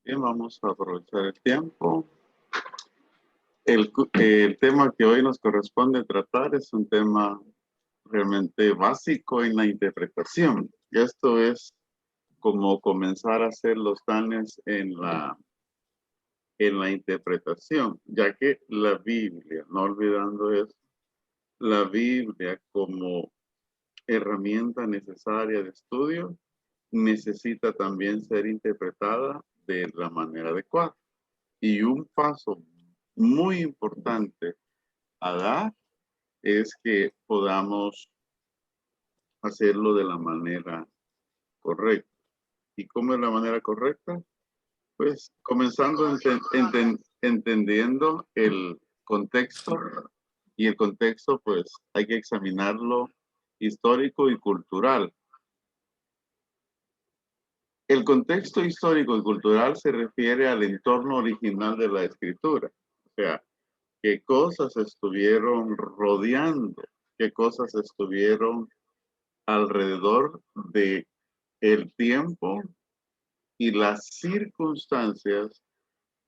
Bien, vamos a aprovechar el tiempo. El tema que hoy nos corresponde tratar es un tema realmente básico en la interpretación. Y esto es como comenzar a hacer los planes en la interpretación, ya que la Biblia, no olvidando eso, la Biblia como herramienta necesaria de estudio necesita también ser interpretada de la manera adecuada. Y un paso muy importante a dar es que podamos hacerlo de la manera correcta. ¿Y cómo es la manera correcta? Pues comenzando entendiendo el contexto, y el contexto pues hay que examinarlo histórico y cultural. El contexto histórico y cultural se refiere al entorno original de la escritura, o sea, qué cosas estuvieron rodeando, qué cosas estuvieron alrededor de el tiempo y las circunstancias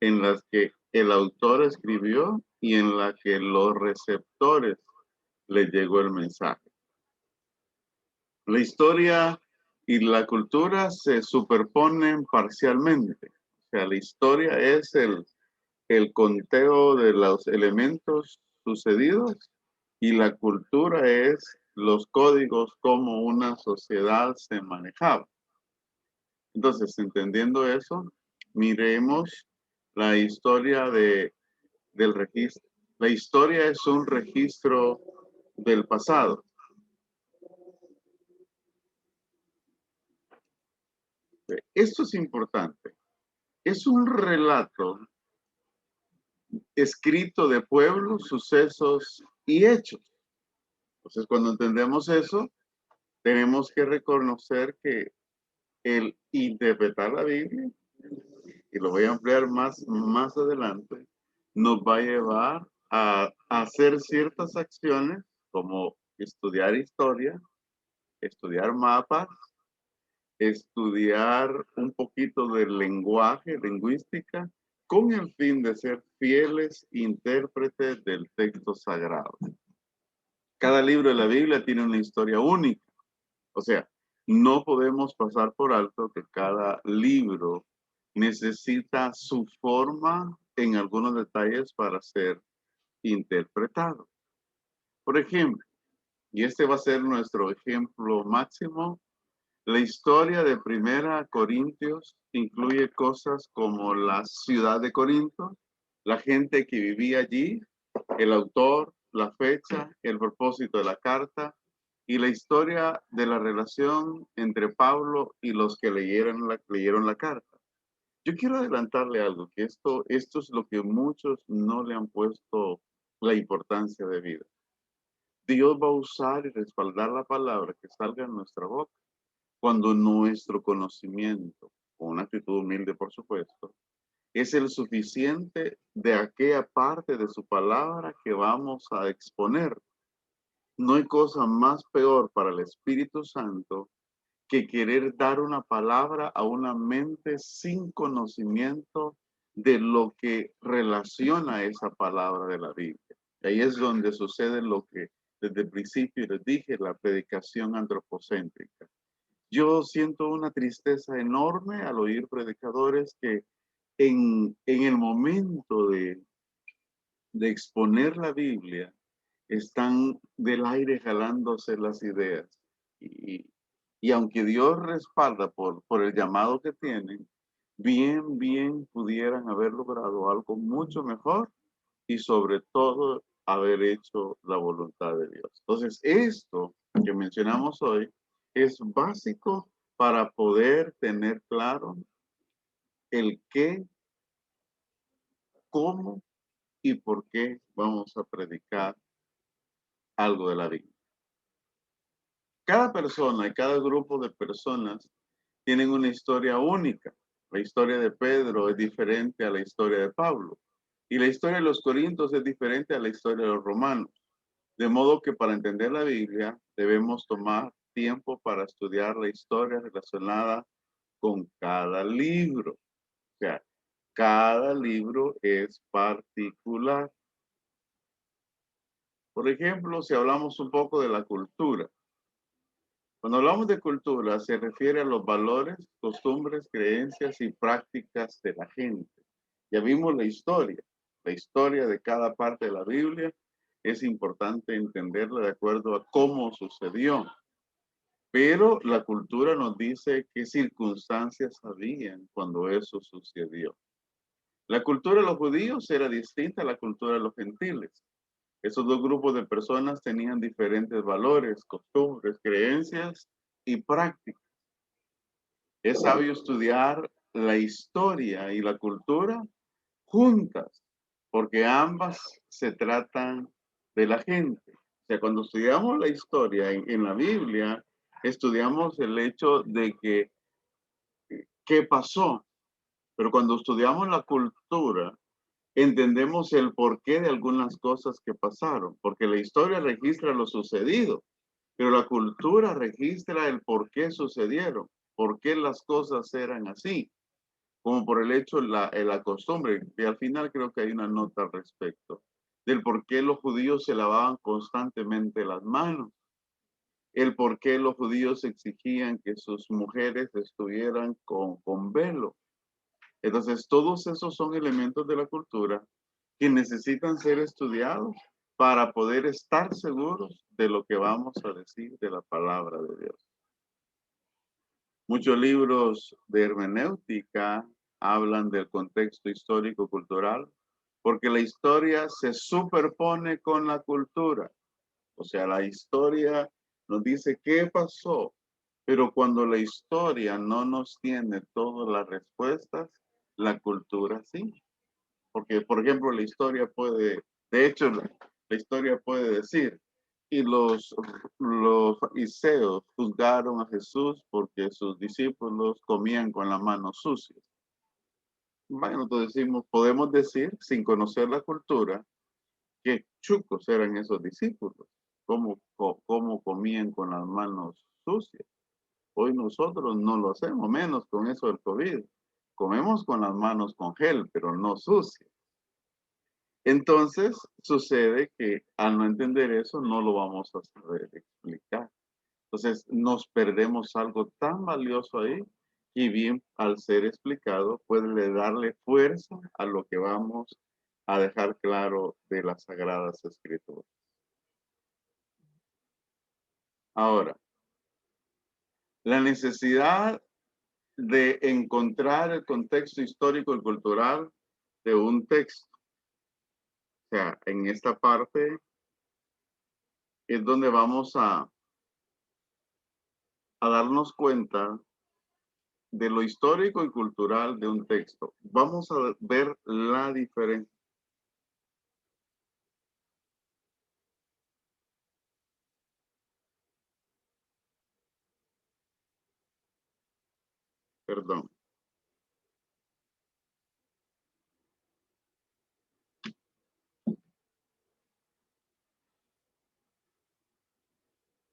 en las que el autor escribió y en las que los receptores le llegó el mensaje. La historia y la cultura se superponen parcialmente. O sea, la historia es el conteo de los elementos sucedidos y la cultura es los códigos como una sociedad se manejaba. Entonces, entendiendo eso, miremos la historia del registro. La historia es un registro del pasado. Esto es importante. Es un relato escrito de pueblos, sucesos y hechos. Entonces, cuando entendemos eso, tenemos que reconocer que el interpretar la Biblia, y lo voy a ampliar más adelante, nos va a llevar a hacer ciertas acciones como estudiar historia, estudiar mapas, estudiar un poquito de lenguaje, lingüística, con el fin de ser fieles intérpretes del texto sagrado. Cada libro de la Biblia tiene una historia única. O sea, no podemos pasar por alto que cada libro necesita su forma en algunos detalles para ser interpretado. Por ejemplo, y este va a ser nuestro ejemplo máximo, la historia de Primera Corintios incluye cosas como la ciudad de Corinto, la gente que vivía allí, el autor, la fecha, el propósito de la carta y la historia de la relación entre Pablo y los que leyeron la carta. Yo quiero adelantarle algo, que esto es lo que muchos no le han puesto la importancia de vida. Dios va a usar y respaldar la palabra que salga en nuestra boca cuando nuestro conocimiento, con una actitud humilde por supuesto, es el suficiente de aquella parte de su palabra que vamos a exponer. No hay cosa más peor para el Espíritu Santo que querer dar una palabra a una mente sin conocimiento de lo que relaciona esa palabra de la Biblia. Y ahí es donde sucede lo que desde el principio les dije, la predicación antropocéntrica. Yo siento una tristeza enorme al oír predicadores que en el momento de exponer la Biblia están del aire jalándose las ideas. Y, y aunque Dios respalda por el llamado que tienen, bien pudieran haber logrado algo mucho mejor y sobre todo haber hecho la voluntad de Dios. Entonces, esto que mencionamos hoy es básico para poder tener claro el qué, cómo y por qué vamos a predicar algo de la Biblia. Cada persona y cada grupo de personas tienen una historia única. La historia de Pedro es diferente a la historia de Pablo. Y la historia de los Corintios es diferente a la historia de los romanos. De modo que para entender la Biblia debemos tomar tiempo para estudiar la historia relacionada con cada libro. O sea, Cada libro es particular. Por ejemplo, si hablamos un poco de la cultura. Cuando hablamos de cultura, se refiere a los valores, costumbres, creencias y prácticas de la gente. Ya vimos la historia de cada parte de la Biblia. Es importante entenderla de acuerdo a cómo sucedió. Pero la cultura nos dice qué circunstancias habían cuando eso sucedió. La cultura de los judíos era distinta a la cultura de los gentiles. Esos dos grupos de personas tenían diferentes valores, costumbres, creencias y prácticas. Es sabio estudiar la historia y la cultura juntas, porque ambas se tratan de la gente. O sea, cuando estudiamos la historia en la Biblia, estudiamos el hecho de que qué pasó, pero cuando estudiamos la cultura, entendemos el porqué de algunas cosas que pasaron, porque la historia registra lo sucedido, pero la cultura registra el por qué sucedieron, por qué las cosas eran así, como por el hecho, la costumbre, y al final creo que hay una nota al respecto, del por qué los judíos se lavaban constantemente las manos, el por qué los judíos exigían que sus mujeres estuvieran con velo. Entonces, todos esos son elementos de la cultura que necesitan ser estudiados para poder estar seguros de lo que vamos a decir de la palabra de Dios. Muchos libros de hermenéutica hablan del contexto histórico-cultural porque la historia se superpone con la cultura. O sea, la historia nos dice qué pasó, pero cuando la historia no nos tiene todas las respuestas, la cultura sí. Porque, por ejemplo, la historia puede, de hecho, la historia puede decir, y los fariseos juzgaron a Jesús porque sus discípulos comían con las manos sucias. Bueno, entonces decimos, podemos decir, sin conocer la cultura, qué chucos eran esos discípulos, cómo comían con las manos sucias. Hoy nosotros no lo hacemos, menos con eso del COVID. Comemos con las manos con gel, pero no sucias. Entonces, sucede que al no entender eso, no lo vamos a saber explicar. Entonces, nos perdemos algo tan valioso ahí y bien al ser explicado puede darle fuerza a lo que vamos a dejar claro de las Sagradas Escrituras. Ahora, la necesidad de encontrar el contexto histórico y cultural de un texto. O sea, en esta parte es donde vamos a darnos cuenta de lo histórico y cultural de un texto. Vamos a ver la diferencia. Perdón.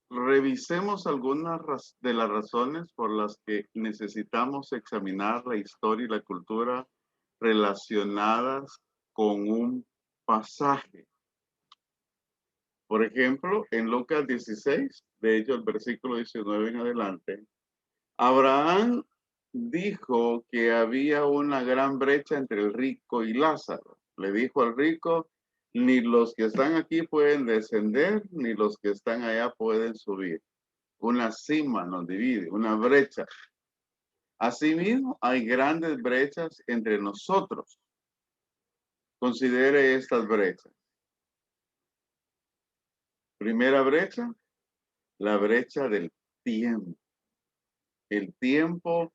Revisemos algunas de las razones por las que necesitamos examinar la historia y la cultura relacionadas con un pasaje. Por ejemplo, en Lucas 16, de hecho el versículo 19 en adelante, Abraham dijo que había una gran brecha entre el rico y Lázaro. Le dijo al rico, ni los que están aquí pueden descender, ni los que están allá pueden subir. Una cima nos divide, una brecha. Asimismo, hay grandes brechas entre nosotros. Considere estas brechas. Primera brecha, la brecha del tiempo. El tiempo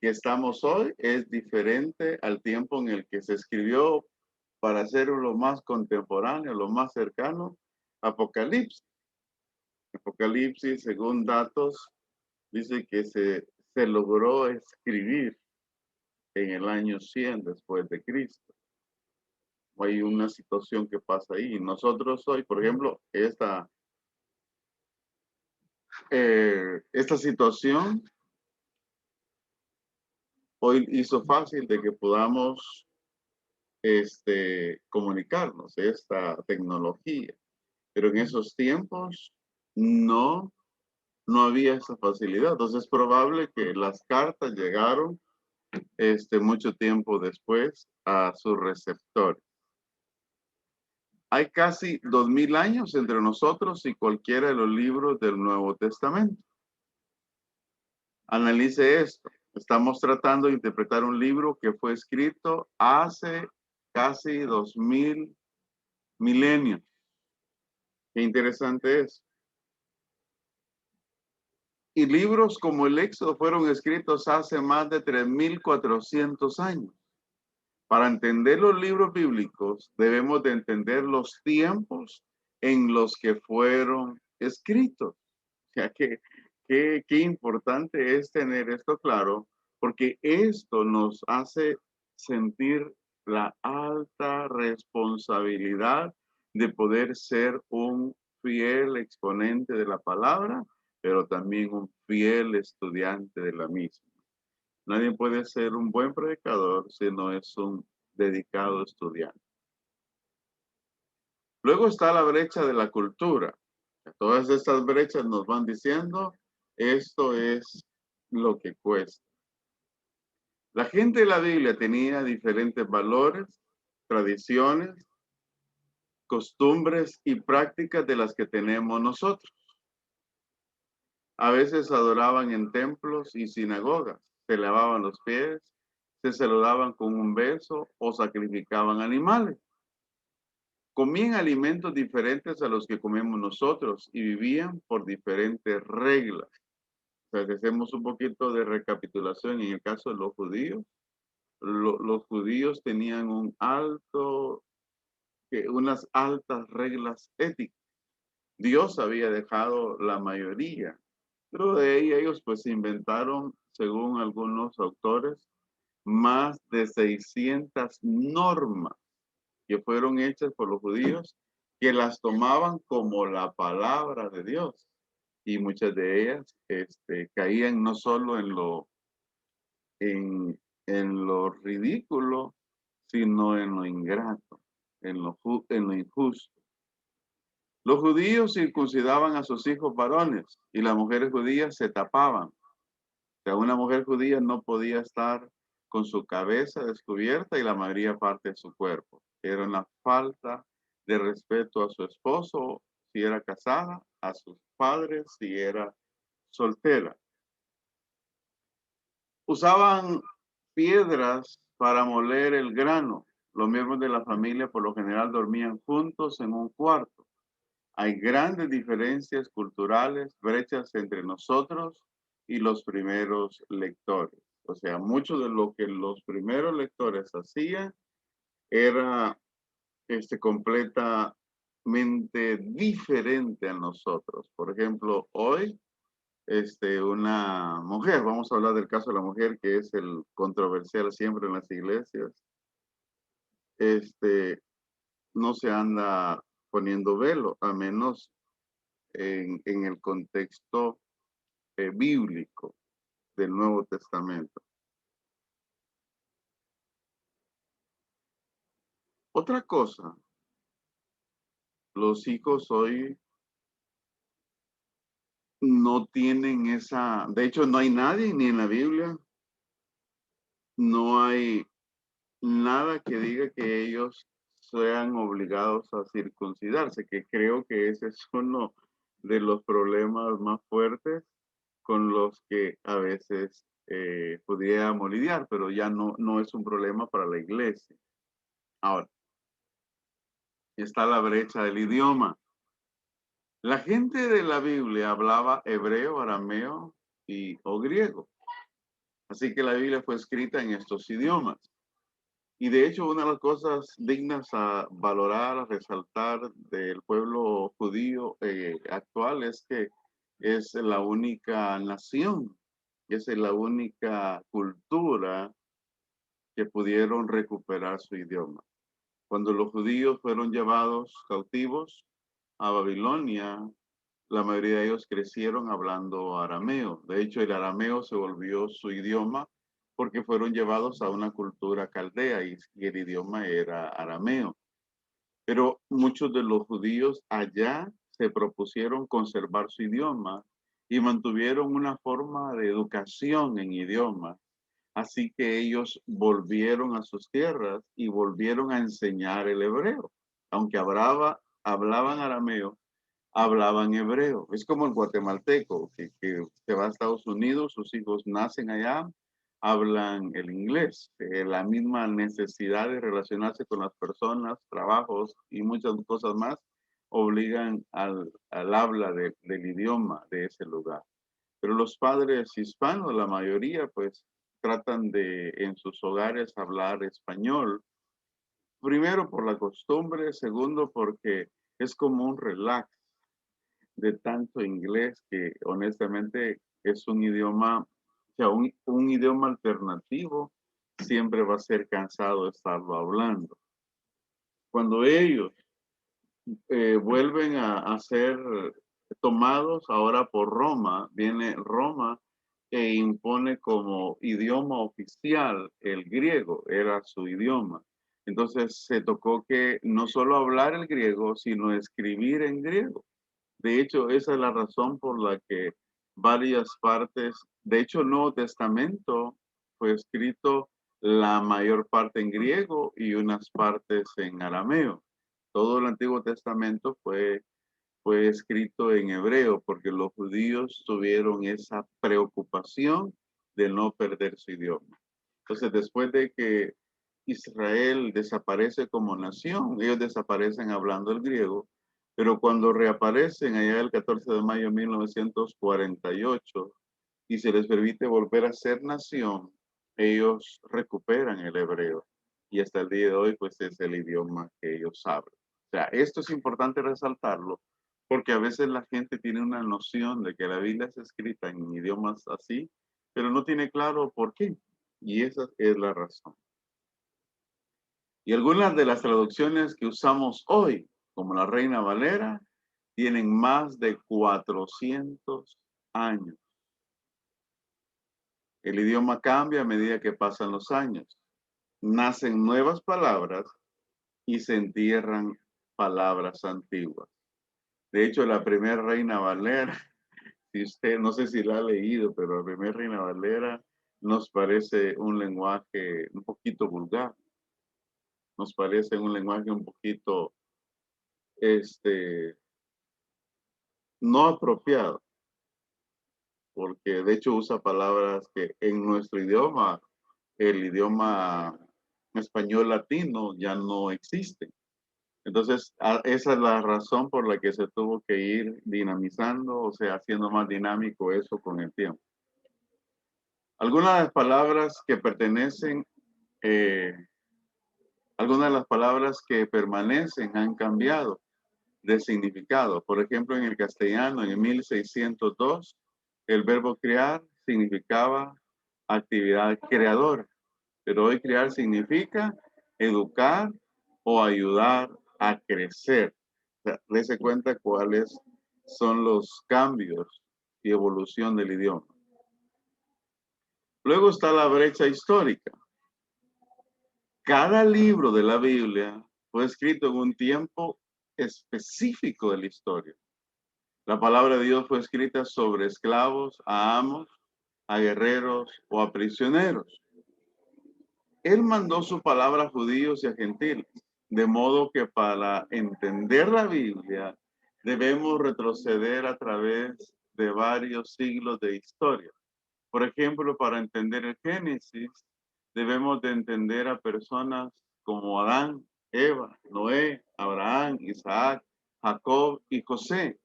que estamos hoy es diferente al tiempo en el que se escribió, para hacerlo lo más contemporáneo, lo más cercano, Apocalipsis. Apocalipsis, según datos, dice que se logró escribir en el año 100 después de Cristo. Hay una situación que pasa ahí. Nosotros hoy, por ejemplo, esta situación hoy hizo fácil de que podamos comunicarnos, esta tecnología. Pero en esos tiempos no, no había esa facilidad. Entonces es probable que las cartas llegaron mucho tiempo después a su receptor. Hay casi 2000 años entre nosotros y cualquiera de los libros del Nuevo Testamento. Analice esto. Estamos tratando de interpretar un libro que fue escrito hace casi 2000 milenios. Qué interesante es. Y libros como el Éxodo fueron escritos hace más de 3400 años. Para entender los libros bíblicos, debemos de entender los tiempos en los que fueron escritos. O sea, qué importante es tener esto claro, porque esto nos hace sentir la alta responsabilidad de poder ser un fiel exponente de la palabra, pero también un fiel estudiante de la misma. Nadie puede ser un buen predicador si no es un dedicado estudiante. Luego está la brecha de la cultura. Todas estas brechas nos van diciendo, esto es lo que cuesta. La gente de la Biblia tenía diferentes valores, tradiciones, costumbres y prácticas de las que tenemos nosotros. A veces adoraban en templos y sinagogas, se lavaban los pies, se saludaban con un beso o sacrificaban animales. Comían alimentos diferentes a los que comemos nosotros y vivían por diferentes reglas. O sea, si hacemos un poquito de recapitulación en el caso de los judíos, los judíos tenían unas altas reglas éticas. Dios había dejado la mayoría, pero de ahí ellos pues inventaron, según algunos autores, más de 600 normas que fueron hechas por los judíos, que las tomaban como la palabra de Dios. Y muchas de ellas caían no solo en lo ridículo, sino en lo ingrato, en lo injusto. Los judíos circuncidaban a sus hijos varones y las mujeres judías se tapaban. O sea, una mujer judía no podía estar con su cabeza descubierta y la mayoría parte de su cuerpo. Era una falta de respeto a su esposo si era casada, a sus padres si era soltera. Usaban piedras para moler el grano. Los miembros de la familia por lo general dormían juntos en un cuarto. Hay grandes diferencias culturales, brechas entre nosotros y los primeros lectores. O sea, mucho de lo que los primeros lectores hacían era completamente diferente a nosotros. Por ejemplo, hoy, una mujer, vamos a hablar del caso de la mujer, que es el controversial siempre en las iglesias, no se anda poniendo velo, a menos en el contexto bíblico del Nuevo Testamento. Otra cosa, los hijos hoy no tienen de hecho no hay nadie ni en la Biblia, no hay nada que diga que ellos sean obligados a circuncidarse, que creo que ese es uno de los problemas más fuertes con los que a veces pudiéramos lidiar, pero ya no es un problema para la iglesia. Ahora, está la brecha del idioma. La gente de la Biblia hablaba hebreo, arameo o griego. Así que la Biblia fue escrita en estos idiomas. Y de hecho, una de las cosas dignas a valorar, a resaltar del pueblo judío actual es que es la única nación, es la única cultura que pudieron recuperar su idioma. Cuando los judíos fueron llevados cautivos a Babilonia, la mayoría de ellos crecieron hablando arameo. De hecho, el arameo se volvió su idioma porque fueron llevados a una cultura caldea y el idioma era arameo. Pero muchos de los judíos allá se propusieron conservar su idioma y mantuvieron una forma de educación en idioma. Así que ellos volvieron a sus tierras y volvieron a enseñar el hebreo. Aunque hablaban arameo, hablaban hebreo. Es como el guatemalteco, que se va a Estados Unidos, sus hijos nacen allá, hablan el inglés. La misma necesidad de relacionarse con las personas, trabajos y muchas cosas más obligan al habla del idioma de ese lugar. Pero los padres hispanos, la mayoría, pues tratan de en sus hogares hablar español. Primero por la costumbre, segundo porque es como un relax de tanto inglés que honestamente es un idioma, o sea, un idioma alternativo siempre va a ser cansado de estarlo hablando. Cuando ellos vuelven a ser tomados ahora por Roma, viene Roma e impone como idioma oficial el griego, era su idioma. Entonces se tocó que no solo hablar el griego, sino escribir en griego. De hecho, esa es la razón por la que varias partes, de hecho, el Nuevo Testamento fue escrito la mayor parte en griego y unas partes en arameo. Todo el Antiguo Testamento fue escrito en hebreo porque los judíos tuvieron esa preocupación de no perder su idioma. Entonces, después de que Israel desaparece como nación, ellos desaparecen hablando el griego, pero cuando reaparecen allá el 14 de mayo de 1948 y se les permite volver a ser nación, ellos recuperan el hebreo y hasta el día de hoy pues es el idioma que ellos hablan. O sea, esto es importante resaltarlo porque a veces la gente tiene una noción de que la Biblia es escrita en idiomas así, pero no tiene claro por qué. Y esa es la razón. Y algunas de las traducciones que usamos hoy, como la Reina Valera, tienen más de 400 años. El idioma cambia a medida que pasan los años. Nacen nuevas palabras y se entierran palabras antiguas. De hecho, la primera Reina Valera, si usted, no sé si la ha leído, pero la primera Reina Valera nos parece un lenguaje un poquito vulgar. Nos parece un lenguaje un poquito, no apropiado, porque de hecho usa palabras que en nuestro idioma, el idioma español latino, ya no existe. Entonces, esa es la razón por la que se tuvo que ir dinamizando, o sea, haciendo más dinámico eso con el tiempo. Algunas de las palabras que pertenecen, eh, algunas de las palabras que permanecen han cambiado de significado. Por ejemplo, en el castellano, en 1602, el verbo crear significaba actividad creadora, pero hoy crear significa educar o ayudar a crecer. O sea, dése cuenta cuáles son los cambios y evolución del idioma. Luego está la brecha histórica. Cada libro de la Biblia fue escrito en un tiempo específico de la historia. La palabra de Dios fue escrita sobre esclavos, a amos, a guerreros o a prisioneros. Él mandó su palabra a judíos y a gentiles, de modo que para entender la Biblia debemos retroceder a través de varios siglos de historia. Por ejemplo, para entender el Génesis, debemos de entender a personas como Adán, Eva, Noé, Abraham, Isaac, Jacob y José.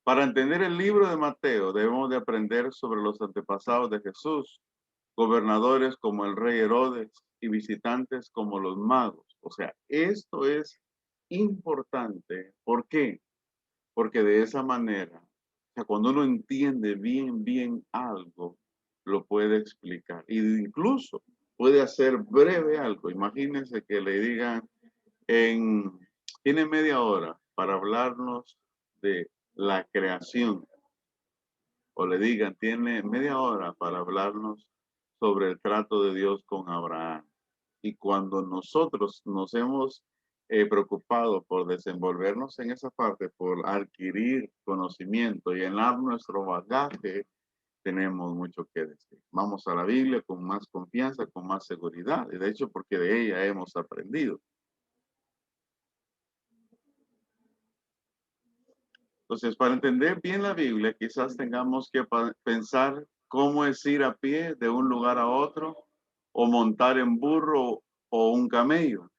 Para entender el libro de Mateo, debemos de aprender sobre los antepasados de Jesús, gobernadores como el rey Herodes y visitantes como los magos. O sea, esto es importante. ¿Por qué? Porque de esa manera, o sea, cuando uno entiende bien algo, lo puede explicar. E incluso puede hacer breve algo. Imagínense que le digan, tiene media hora para hablarnos de la creación. O le digan, tiene media hora para hablarnos sobre el trato de Dios con Abraham. Y cuando nosotros nos hemos preocupado por desenvolvernos en esa parte, por adquirir conocimiento, llenar nuestro bagaje, tenemos mucho que decir. Vamos a la Biblia con más confianza, con más seguridad. Y de hecho, porque de ella hemos aprendido. Entonces, para entender bien la Biblia, quizás tengamos que pensar cómo es ir a pie de un lugar a otro, o montar en burro o un camello.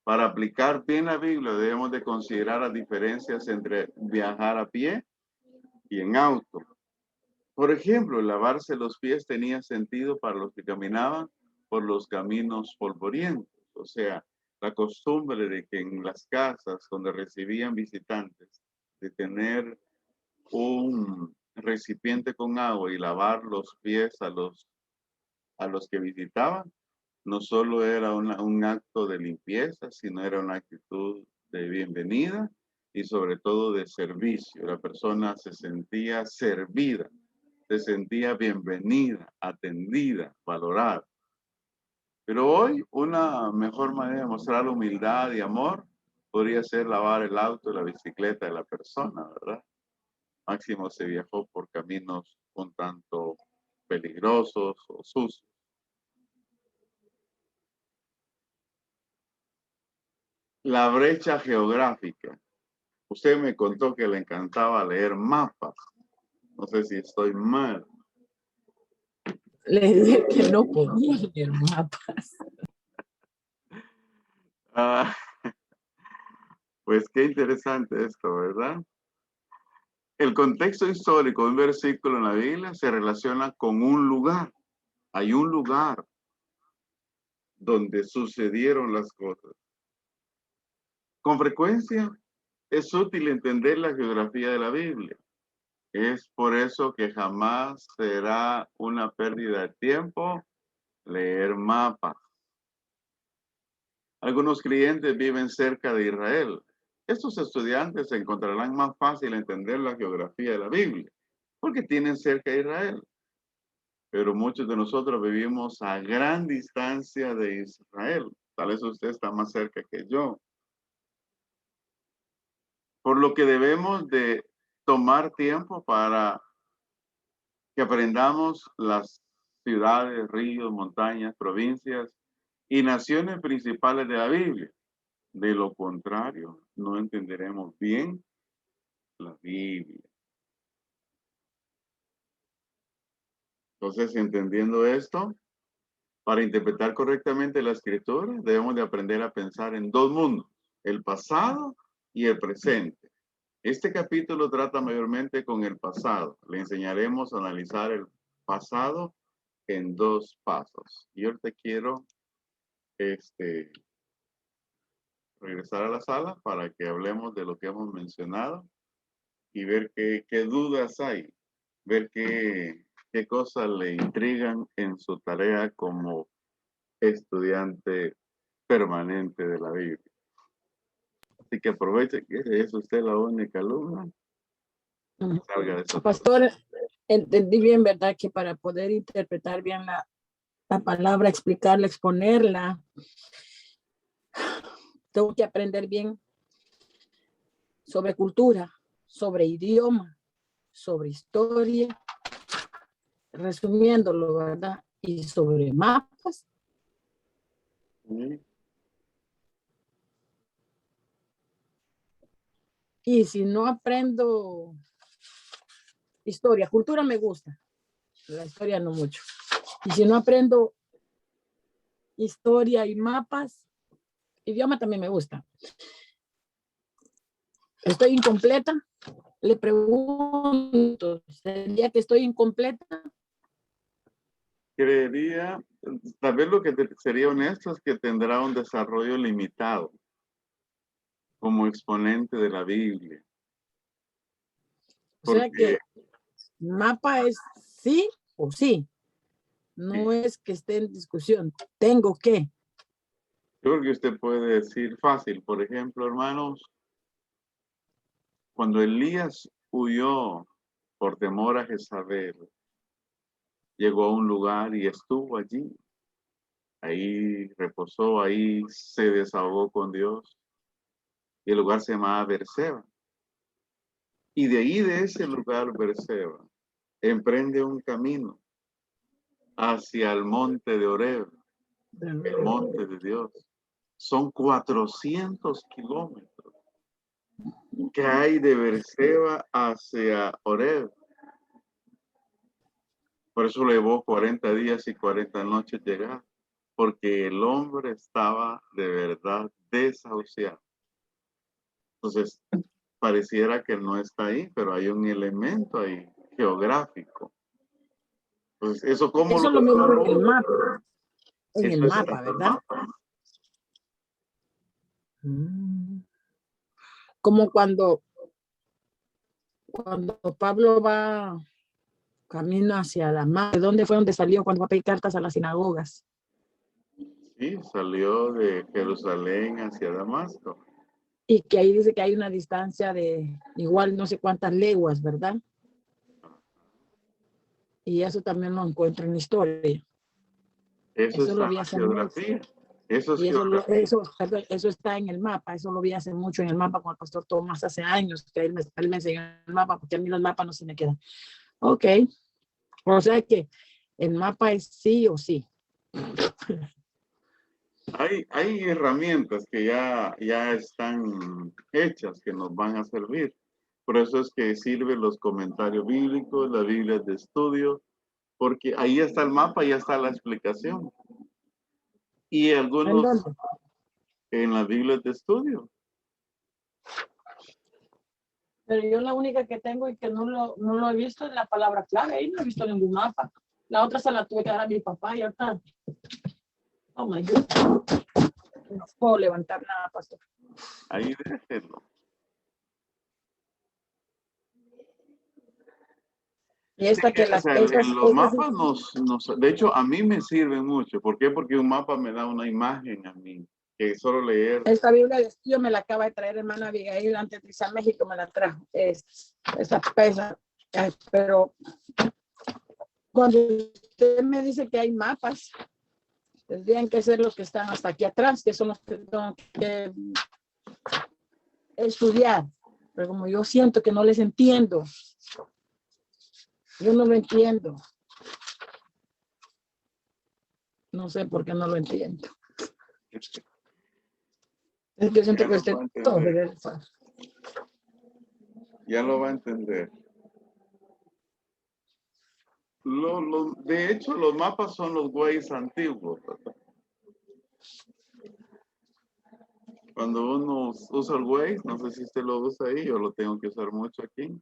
Para aplicar bien la Biblia, debemos de considerar las diferencias entre viajar a pie y en auto. Por ejemplo, lavarse los pies tenía sentido para los que caminaban por los caminos polvorientos. O sea, la costumbre de que en las casas donde recibían visitantes, de tener un recipiente con agua y lavar los pies a los que visitaban, no solo era un acto de limpieza, sino era una actitud de bienvenida y sobre todo de servicio. La persona se sentía servida, se sentía bienvenida, atendida, valorada. Pero hoy una mejor manera de mostrar humildad y amor podría ser lavar el auto y la bicicleta de la persona, ¿verdad? Máximo se viajó por caminos un tanto peligrosos o sucios. La brecha geográfica. Usted me contó que le encantaba leer mapas. No sé si estoy mal. Le dije que no podía leer mapas. Ah, pues qué interesante esto, ¿verdad? El contexto histórico de un versículo en la Biblia se relaciona con un lugar. Hay un lugar donde sucedieron las cosas. Con frecuencia es útil entender la geografía de la Biblia. Es por eso que jamás será una pérdida de tiempo leer mapas. Algunos clientes viven cerca de Israel. Estos estudiantes encontrarán más fácil entender la geografía de la Biblia porque tienen cerca a Israel. Pero muchos de nosotros vivimos a gran distancia de Israel. Tal vez usted está más cerca que yo. Por lo que debemos de tomar tiempo para que aprendamos las ciudades, ríos, montañas, provincias y naciones principales de la Biblia. De lo contrario, no entenderemos bien la Biblia. Entonces, entendiendo esto, para interpretar correctamente la escritura, debemos de aprender a pensar en dos mundos, el pasado y el presente. Este capítulo trata mayormente con el pasado. Le enseñaremos a analizar el pasado en dos pasos. Y ahorita quiero regresar a la sala para que hablemos de lo que hemos mencionado y ver qué dudas hay, ver qué cosas le intrigan en su tarea como estudiante permanente de la Biblia. Así que aproveche que es usted la única alumna. Salga de eso. Pastor, entendí bien, ¿verdad? Que para poder interpretar bien la palabra, explicarla, exponerla, tengo que aprender bien sobre cultura, sobre idioma, sobre historia, resumiéndolo, ¿verdad? Y sobre mapas. Sí. Y si no aprendo historia, cultura me gusta, la historia no mucho. Y si no aprendo historia y mapas, idioma también me gusta. Estoy incompleta. Le pregunto, ¿sería que estoy incompleta? Creería, tal vez lo que sería honesto es que tendrá un desarrollo limitado como exponente de la Biblia. O sea Porque que mapa es sí o sí. No es que esté en discusión. Tengo que. yo creo que usted puede decir fácil, por ejemplo, hermanos, cuando Elías huyó por temor a Jezabel, llegó a un lugar y estuvo allí. Ahí reposó, ahí se desahogó con Dios. Y el lugar se llamaba Berseba. Y de ahí, de ese lugar, Berseba, emprende un camino hacia el monte de Oreb, el monte de Dios. Son 400 kilómetros que hay de Berseba hacia Oreb. Por eso le llevó 40 días y 40 noches llegar, porque el hombre estaba de verdad desahuciado. Entonces, pareciera que no está ahí, pero hay un elemento ahí geográfico. Entonces, ¿eso cómo Eso lo lo mismo en el vemos? mapa. En el Eso está mapa, en el ¿verdad? mapa. Como cuando Pablo va camino hacia la mar, ¿de dónde fue donde salió cuando va a pedir cartas a las sinagogas? Sí, salió de Jerusalén hacia Damasco. Y que ahí dice que hay una distancia de igual no sé cuántas leguas, ¿verdad? Y eso también lo encuentro en la historia. Eso Eso está lo en vi la hace mucho. geografía. Eso es Y geografía. perdón, eso está en el mapa. Eso lo vi hace mucho en el mapa con el pastor Tomás hace años, que él me enseñó el mapa, porque a mí los mapas no se me quedan. Ok. O sea que el mapa es sí o sí. Hay herramientas que ya están hechas que nos van a servir. Por eso es que sirven los comentarios bíblicos, las Biblias de estudio, porque ahí está el mapa, ya está la explicación. Y ¿En algunos dónde? en las Biblias de estudio. Pero yo la única que tengo y que no lo he visto es la palabra clave. Ahí no he visto ningún mapa. La otra se la tuve que dar a mi papá y ahorita. Oh my God. No puedo levantar nada, pastor. Ahí déjenlo. Y Sí, esta que o las, sea, los estas mapas de hecho, a mí me sirven mucho. ¿Por qué? Porque un mapa me da una imagen a mí, que solo leer. esta Biblia de estudio me la acaba de traer hermana Abigail antes de irse a México, me la trajo. Esa pesa. Pero cuando usted me dice que hay mapas, tendrían que ser los que están hasta aquí atrás, que son los que tengo que estudiar. Pero como yo siento que no les entiendo, yo no lo entiendo. No sé por qué no lo entiendo. Es que yo siento Ya que lo va usted a todo entender. debe ser. Ya lo va a entender. De hecho, los mapas son los Waze antiguos, ¿verdad? Cuando uno usa el Waze, no sé si usted lo usa ahí, yo lo tengo que usar mucho aquí.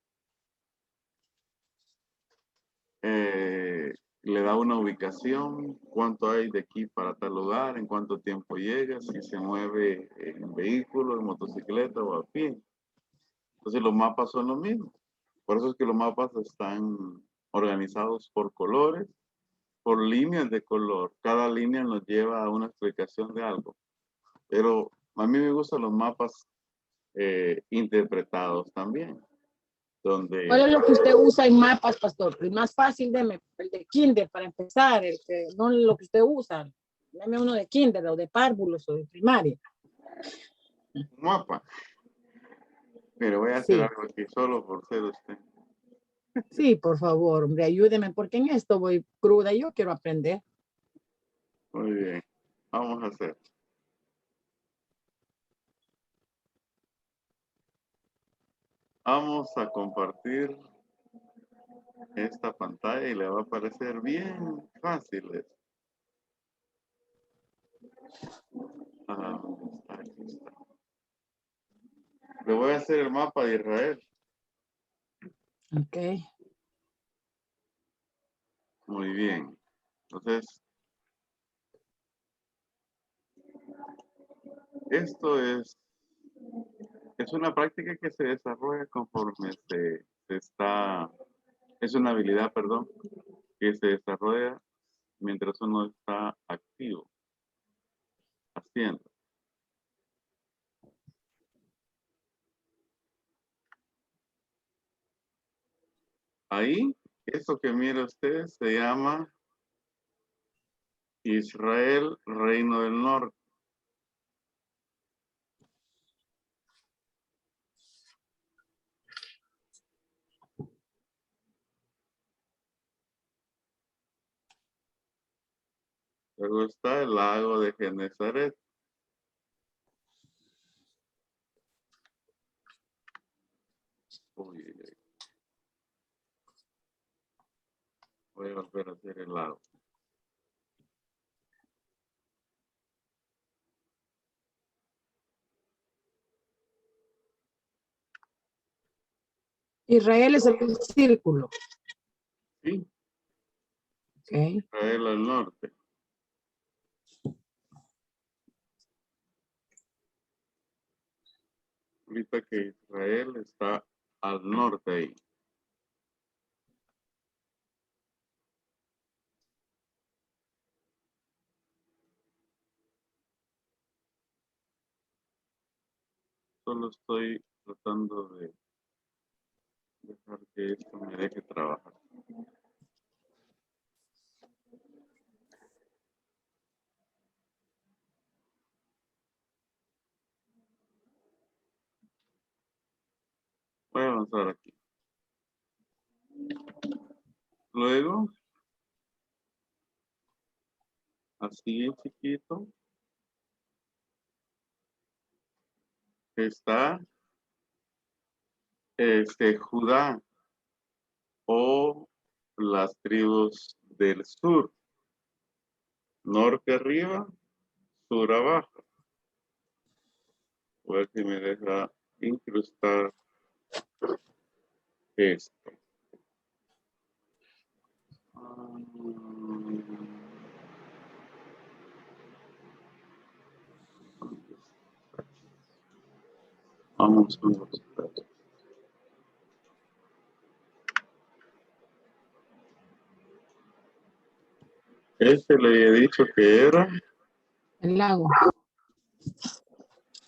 Le da una ubicación, cuánto hay de aquí para tal lugar, en cuánto tiempo llega, si se mueve en vehículo, en motocicleta o a pie. Entonces los mapas son lo mismo. Por eso es que los mapas están organizados por colores, por líneas de color. Cada línea nos lleva a una explicación de algo. Pero a mí me gustan los mapas interpretados también, ¿Cuál donde es lo que usted usa en mapas, pastor? El más fácil, deme el de kinder para empezar, el que no lo que usted usa. Dame uno de kinder o de párvulos o de primaria. un mapa. Pero voy a hacer Sí, algo aquí solo por ser usted. sí, por favor, hombre, ayúdeme porque en esto voy cruda y yo quiero aprender. Muy bien, vamos a hacer. Vamos a compartir esta pantalla y le va a parecer bien fácil esto. Aquí está. Le voy a hacer el mapa de Israel. Ok. Muy bien. Entonces, esto es una práctica que se desarrolla conforme se está, es una habilidad, perdón, que se desarrolla mientras uno está activo, haciendo. Ahí Esto que mira usted se llama Israel, Reino del Norte. Luego está el lago de Genesaret. Uy, voy a volver a hacer el lago. Israel es el círculo. Sí, Okay. Israel al norte. Ahorita que Israel está al norte ahí. Solo estoy tratando de dejar que esto me deje trabajar. Voy a avanzar aquí. Luego, así en chiquito, está Judá o las tribus del sur. Norte arriba, sur abajo. A ver si me deja incrustar esto. Vamos a buscar. Este le había dicho que era El lago.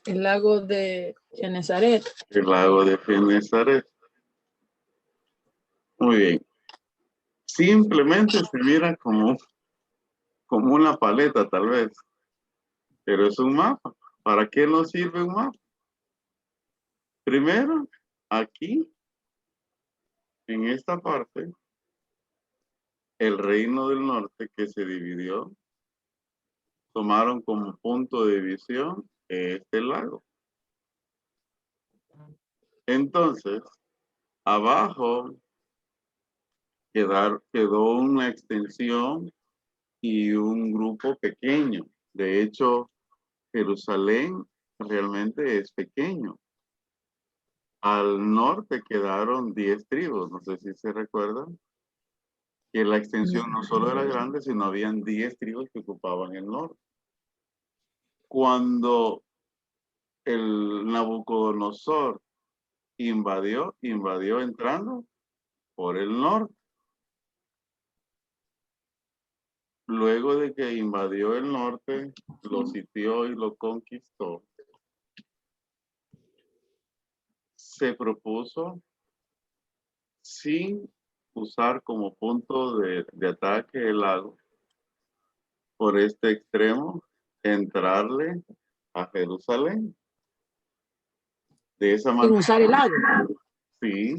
El lago de Genesaret. el lago de Genesaret. Muy bien. Simplemente se mira como una paleta tal vez, pero es un mapa. ¿Para qué nos sirve un mapa? Primero, aquí, en esta parte, el reino del norte que se dividió, tomaron como punto de visión este lago. Entonces, abajo quedó una extensión y un grupo pequeño. De hecho, Jerusalén realmente es pequeño. Al norte quedaron 10 tribus, no sé si se recuerdan, que la extensión no solo era grande, sino habían 10 tribus que ocupaban el norte. Cuando el Nabucodonosor invadió entrando por el norte. Luego de que invadió el norte, lo sitió y lo conquistó, se propuso, sin usar como punto de ataque el lago, por este extremo, entrarle a Jerusalén. De esa Sin manera, usar el lago. sí,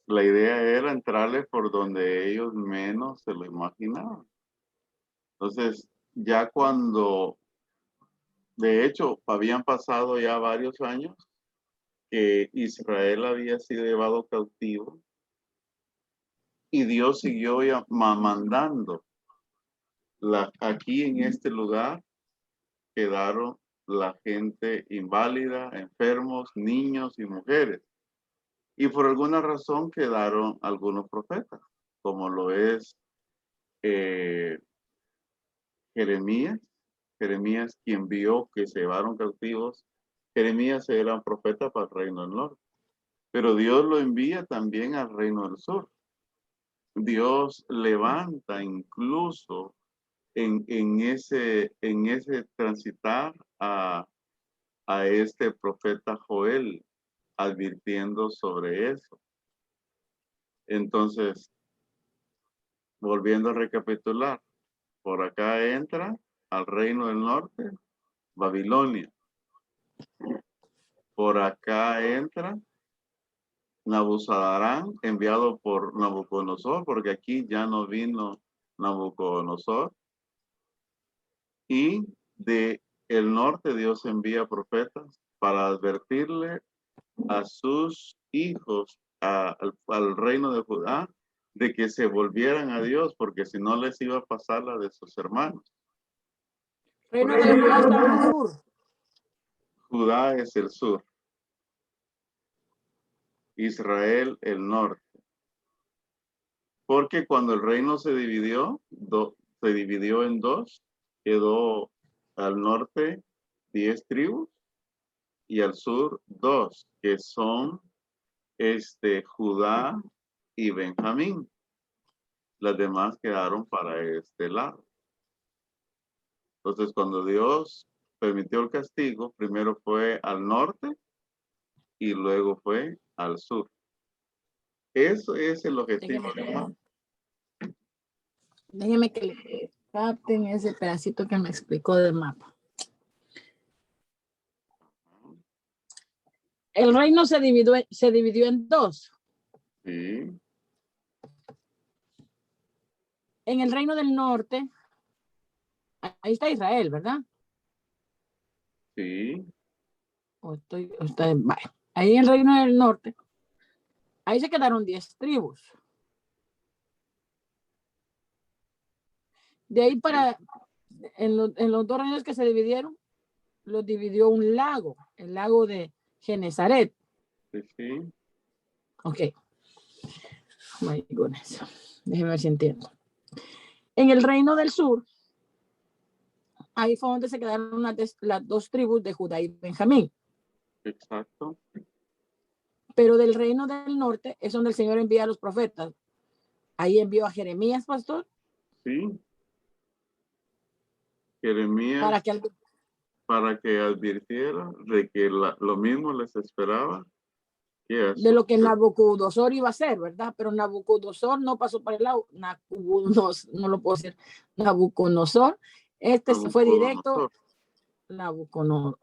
la idea era entrarle por donde ellos menos se lo imaginaban. Entonces, ya cuando, de hecho, habían pasado ya varios años que Israel había sido llevado cautivo y Dios siguió ya mandando. Aquí en este lugar quedaron la gente inválida, enfermos, niños y mujeres. Y por alguna razón quedaron algunos profetas, como lo es Jeremías. Jeremías, quien vio que se llevaron cautivos. Jeremías era un profeta para el reino del norte. Pero Dios lo envía también al reino del sur. Dios levanta incluso en ese transitar a este profeta Joel, advirtiendo sobre eso. Entonces, volviendo a recapitular, por acá entra al reino del norte, Babilonia. Por acá entra Nabuzaradán, enviado por Nabucodonosor, porque aquí ya no vino Nabucodonosor. Y de el norte Dios envía profetas para advertirle a sus hijos, al reino de Judá, de que se volvieran a Dios, porque si no les iba a pasar la de sus hermanos. Reino de Judá está al sur. Judá es el sur, Israel el norte. Porque cuando el reino se dividió en dos, quedó al norte 10 tribus y al sur 2, que son Judá y Benjamín. Las demás quedaron para este lado. Entonces, cuando Dios permitió el castigo, primero fue al norte y luego fue al sur. Eso es el objetivo del mapa. Déjeme que le capten ese pedacito que me explicó del mapa. El reino se dividió en dos. Sí. En el reino del norte, ahí está Israel, ¿verdad? Sí. Vale. Ahí en el reino del norte, ahí se quedaron 10 tribus. De ahí para, en los dos reinos que se dividieron, los dividió un lago, el lago de Genezaret. Sí, sí. Ok. My goodness. Déjeme ver si entiendo. En el reino del sur, ahí fue donde se quedaron las dos tribus de Judá y Benjamín. Exacto. Pero del reino del norte es donde el Señor envía a los profetas. Ahí envió a Jeremías, pastor. Sí. Jeremías para que advirtiera de que lo mismo les esperaba. De lo que Nabucodonosor iba a hacer, ¿verdad? Pero Nabucodonosor no pasó por el lado. No lo puedo decir. Nabucodonosor. Se fue directo. Nabucodonosor.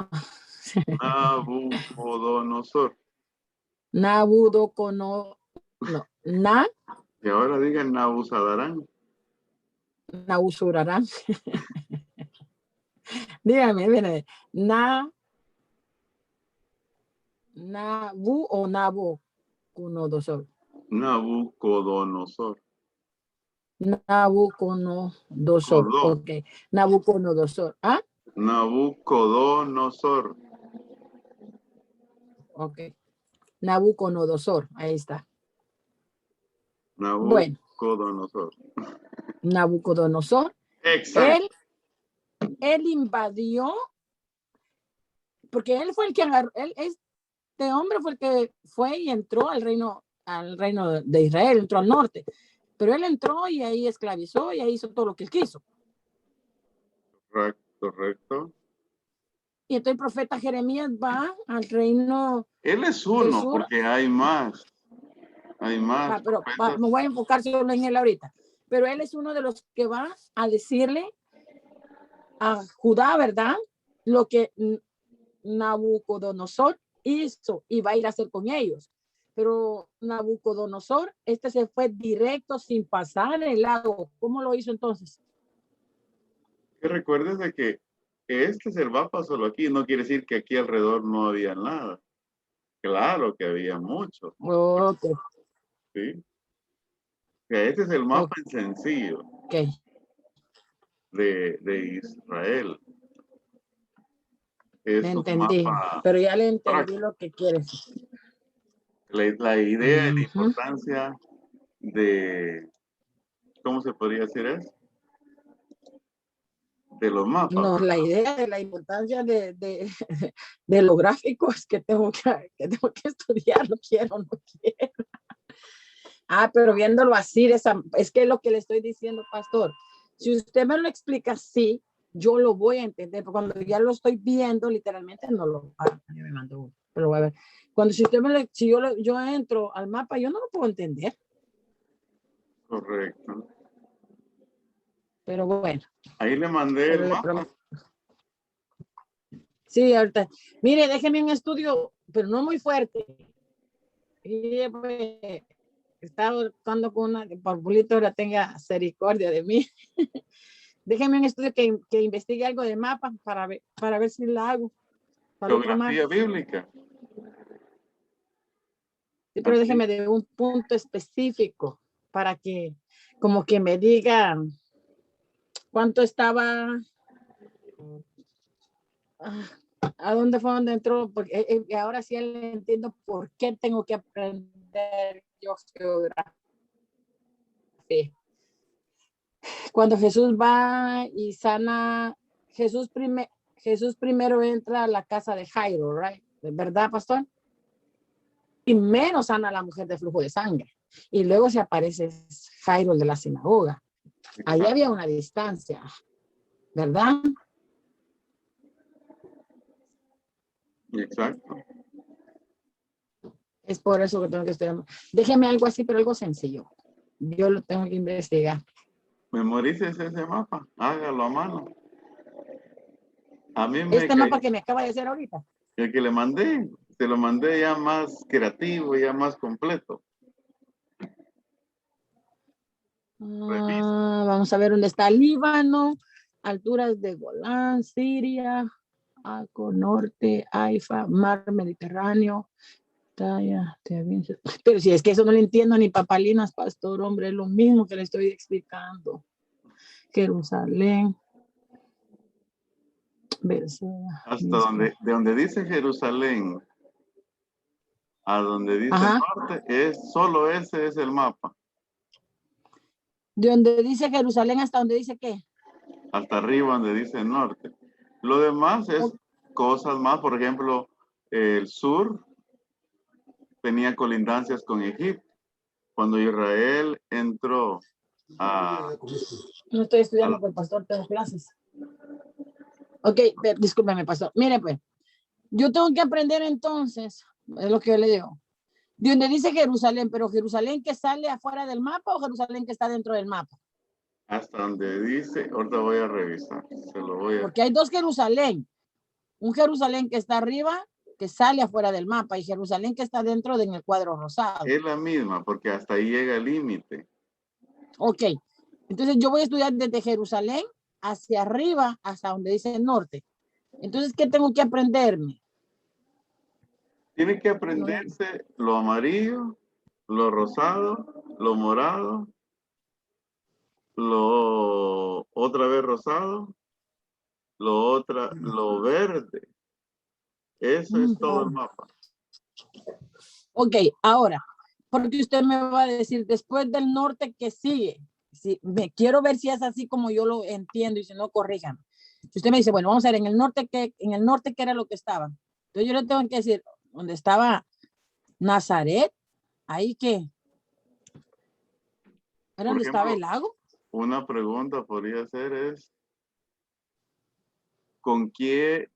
Nabucodonosor. No. Y ahora digan Nabuzaradán. Nabuzaradán. Dígame, viene. Nabu o Nabucodonosor. Nabucodonosor. Nabucodonosor. Ok. Nabucodonosor. ¿Ah? Nabucodonosor. Ok. Nabucodonosor. Ahí está. Nabucodonosor. Bueno. Nabucodonosor. Exacto. Él invadió, porque él fue el que agarró, este hombre fue el que fue y entró al reino de Israel, entró al norte. Pero él entró y ahí esclavizó y ahí hizo todo lo que él quiso. Correcto. Y entonces el profeta Jeremías va al reino. Él es uno, porque hay más. Hay más. Pero me voy a enfocar solo en él ahorita. Pero él es uno de los que va a decirle a Judá, ¿verdad? Lo que Nabucodonosor hizo y va a ir a hacer con ellos. Pero Nabucodonosor, se fue directo sin pasar el lago. ¿Cómo lo hizo entonces? Que recuerdes de que el mapa solo aquí no quiere decir que aquí alrededor no había nada. Claro que había mucho. Okay. Sí. Que este es el mapa sencillo de Israel. Le entendí, pero ya le entendí lo que quieres. La idea y la importancia de, ¿cómo se podría decir eso? De los mapas. No, la idea de la importancia de los gráficos que tengo que estudiar, no quiero. Pero viéndolo así, es que lo que le estoy diciendo, pastor, si usted me lo explica así, yo lo voy a entender, pero cuando ya lo estoy viendo, literalmente no lo me mandó uno, pero voy a ver. Si yo entro al mapa, yo no lo puedo entender. Correcto. Pero bueno. Ahí le mandé Pero el le mapa. prometo. Sí, ahorita. Mire, déjeme un estudio, pero no muy fuerte. Y pues, estaba buscando con una que por bulito ahora tenga misericordia de mí. Déjeme un estudio que investigue algo de mapa para ver si la hago. Para el otro Geografía martes. bíblica. Sí, pero Así. déjeme de un punto específico para que como que me digan cuánto estaba, a dónde fue donde entró, porque ahora sí le entiendo por qué tengo que aprender yo geografía. Cuando Jesús va y sana, Jesús primero entra a la casa de Jairo, right? ¿Verdad, pastor? Primero sana a la mujer de flujo de sangre y luego se aparece Jairo, el de la sinagoga. Ahí había una distancia, ¿verdad? Exacto. Es por eso que tengo que estudiar. Déjeme algo así, pero algo sencillo. Yo lo tengo que investigar. Memorice ese mapa. Hágalo a mano. A mí me Este mapa que me acaba de hacer ahorita. el que le mandé, se lo mandé ya más creativo, ya más completo. Vamos a ver dónde está Líbano, alturas de Golán, Siria, Aco Norte, Haifa, Mar Mediterráneo. Pero si es que eso no le entiendo ni papalinas, pastor, hombre, es lo mismo que le estoy explicando. Jerusalén. Hasta de donde dice Jerusalén a donde dice Ajá. norte, solo ese es el mapa. De donde dice Jerusalén hasta donde dice qué. Hasta arriba donde dice norte. Lo demás es cosas más, por ejemplo, el sur tenía colindancias con Egipto. Cuando Israel entró a... No estoy estudiando por el pastor, tengo clases. Ok, discúlpeme, pastor. Mire, pues, yo tengo que aprender entonces, es lo que yo le digo, de donde dice Jerusalén, pero Jerusalén que sale afuera del mapa o Jerusalén que está dentro del mapa. Hasta donde dice, ahorita voy a revisar, Porque hay dos Jerusalén, un Jerusalén que está arriba, que sale afuera del mapa, y Jerusalén que está dentro en el cuadro rosado. Es la misma, porque hasta ahí llega el límite. Ok, entonces yo voy a estudiar desde Jerusalén hacia arriba, hasta donde dice el norte. Entonces, ¿qué tengo que aprenderme? Tiene que aprenderse lo amarillo, lo rosado, lo morado, lo otra vez rosado, lo verde. Eso es todo el mapa. Ok, ahora, porque usted me va a decir, después del norte, ¿qué sigue? Si, quiero ver si es así como yo lo entiendo y si no, corrijan. Si usted me dice, bueno, vamos a ver, en el norte, ¿qué era lo que estaba? Entonces yo le tengo que decir, ¿dónde estaba Nazaret? ¿Ahí qué? ¿Era donde estaba el lago? Una pregunta podría ser es, ¿con qué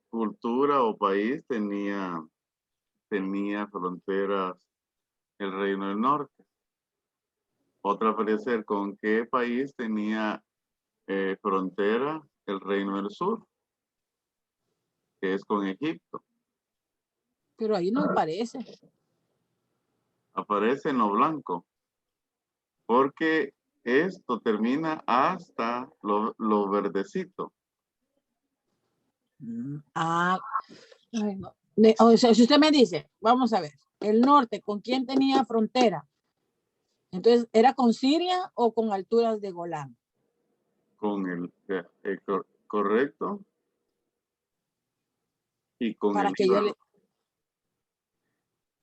cultura o país tenía fronteras el Reino del Norte? Otra podría ser, ¿con qué país tenía frontera el Reino del Sur? Que es con Egipto. Pero ahí no aparece. Aparece en lo blanco. Porque esto termina hasta lo verdecito. Ay, no. O sea, si usted me dice, vamos a ver, el norte, ¿con quién tenía frontera? Entonces, ¿era con Siria o con alturas de Golán? Con el correcto. Y con Para el que Líbano.